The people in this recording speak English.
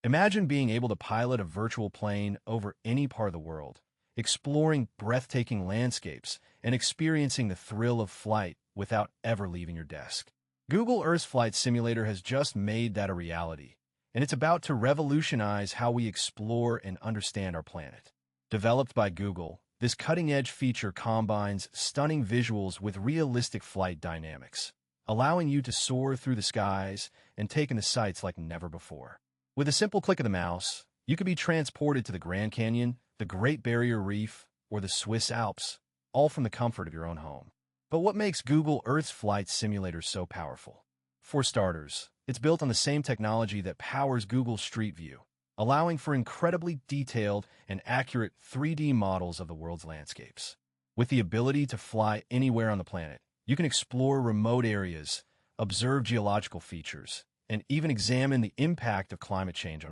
Imagine being able to pilot a virtual plane over any part of the world, exploring breathtaking landscapes and experiencing the thrill of flight without ever leaving your desk. Google Earth's Flight Simulator has just made that a reality, and it's about to revolutionize how we explore and understand our planet. Developed by Google, this cutting-edge feature combines stunning visuals with realistic flight dynamics, allowing you to soar through the skies and take in the sights like never before. With a simple click of the mouse, you can be transported to the Grand Canyon, the Great Barrier Reef, or the Swiss Alps, all from the comfort of your own home. But what makes Google Earth's Flight Simulator so powerful? For starters, it's built on the same technology that powers Google Street View, allowing for incredibly detailed and accurate 3D models of the world's landscapes. With the ability to fly anywhere on the planet, you can explore remote areas, observe geological features, and even examine the impact of climate change on